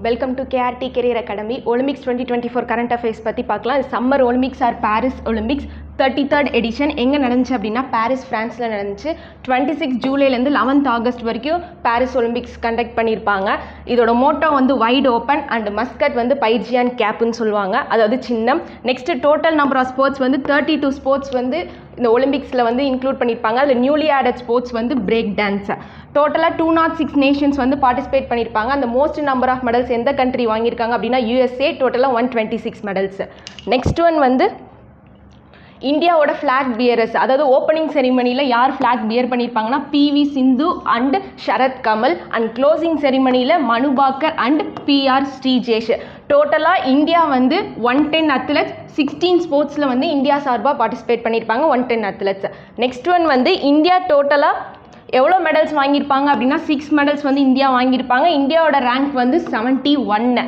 Welcome to KRT Career Academy. Olympics 2024 current affairs பற்றி பார்க்கலாம். Summer Olympics or Paris Olympics 33rd edition எங்கே நடந்துச்சு அப்படின்னா பாரிஸ் ஃப்ரான்ஸில் நடந்துச்சு. 26 ஜூலைலேருந்து 11th ஆகஸ்ட் வரைக்கும் பாரிஸ் ஒலிம்பிக்ஸ் கண்டக்ட் பண்ணியிருப்பாங்க. இதோட மோட்டோ வந்து வைட் ஓப்பன் அண்ட் மஸ்கட் வந்து பைஜியான் கேப்புன்னு சொல்லுவாங்க, அதாவது சின்னம். Next total number of sports வந்து 32 ஸ்போர்ட்ஸ் வந்து இந்த ஒலிம்பிக்ஸில் வந்து இன்க்ளூட் பண்ணியிருப்பாங்க. அதில் நியூலி ஆடட் ஸ்போர்ட்ஸ் வந்து பிரேக் டான்ஸ். டோட்டலாக 206 நேஷன்ஸ் வந்து பார்ட்டிசிபேட் பண்ணியிருப்பாங்க. அந்த மோஸ்ட் நம்பர் ஆஃப் மெடல்ஸ் எந்த கண்ட்ரி வாங்கியிருக்காங்க அப்படின்னா USA, டோட்டலாக 126 மெடல்ஸ். நெக்ஸ்ட் ஒன் வந்து இந்தியாவோட ஃப்ளாக் பியரர்ஸ், அதாவது ஓப்பனிங் செரிமனியில் யார் ஃப்ளாக் பியர் பண்ணியிருப்பாங்கன்னா PV Sindhu and Sharath Kamal. And closing செரிமனியில் மனு பாக்கர் அண்ட் PR ஸ்ரீஜேஷ். டோட்டலாக இந்தியா வந்து 110 அத்லெட்ஸ் 16 ஸ்போர்ட்ஸில் வந்து இந்தியா சார்பாக பார்ட்டிசிபேட் பண்ணியிருப்பாங்க, 110 அத்லெட்ஸ். நெக்ஸ்ட் ஒன் வந்து இந்தியா டோட்டலாக எவ்வளோ மெடல்ஸ் வாங்கியிருப்பாங்க அப்படின்னா 6 மெடல்ஸ் வந்து இந்தியா வாங்கியிருப்பாங்க. இந்தியாவோட ரேங்க் வந்து 71.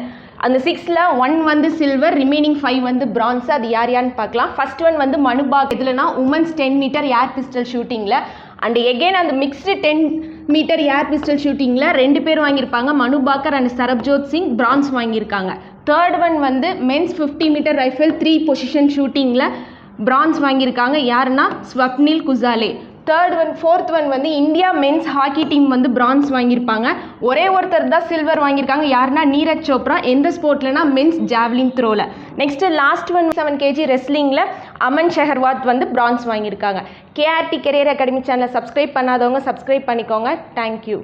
அந்த 6ல் 1 வந்து சில்வர், ரிமைனிங் 5 வந்து பிரான்ஸ். அது யார் யாருன்னு பார்க்கலாம். ஃபர்ஸ்ட் ஒன் வந்து மனுபாக், இதுலனா உமன்ஸ் 10 மீட்டர் ஏர் பிஸ்டல் ஷூட்டிங்கில். அண்ட் எகெயின் அந்த மிக்ஸ்டு 10 மீட்டர் ஏர் பிஸ்டல் ஷூட்டிங்கில் 2 பேர் வாங்கியிருப்பாங்க, மனுபாக்கர் அண்ட் சரப்ஜோத் சிங் பிரான்ஸ் வாங்கியிருக்காங்க. தேர்ட் ஒன் வந்து மென்ஸ் 50 மீட்டர் ரைஃபிள் 3 பொசிஷன் ஷூட்டிங்கில் பிரான்ஸ் வாங்கியிருக்காங்க. யாருன்னா ஸ்வப்னில் குசாலே. ஃபோர்த் ஒன் வந்து இந்தியா மென்ஸ் ஹாக்கி டீம் வந்து பிரான்ஸ் வாங்கியிருப்பாங்க. ஒரே ஒருத்தர் தான் சில்வர் வாங்கியிருக்காங்க, யாருன்னா நீரஜ் சோப்ரா. எந்த ஸ்போர்ட்லனா மென்ஸ் ஜாவ்லின் த்ரோவில். நெக்ஸ்ட் லாஸ்ட் ஒன் 7 kg ரெஸ்லிங்கில் அமன் ஷெஹர்வாத் வந்து பிரான்ஸ் வாங்கியிருக்காங்க. KRT கெரியர் அகாடமி சேனலை சப்ஸ்கிரைப் பண்ணாதவங்க சப்ஸ்கிரைப் பண்ணிக்கோங்க. தேங்க்யூ.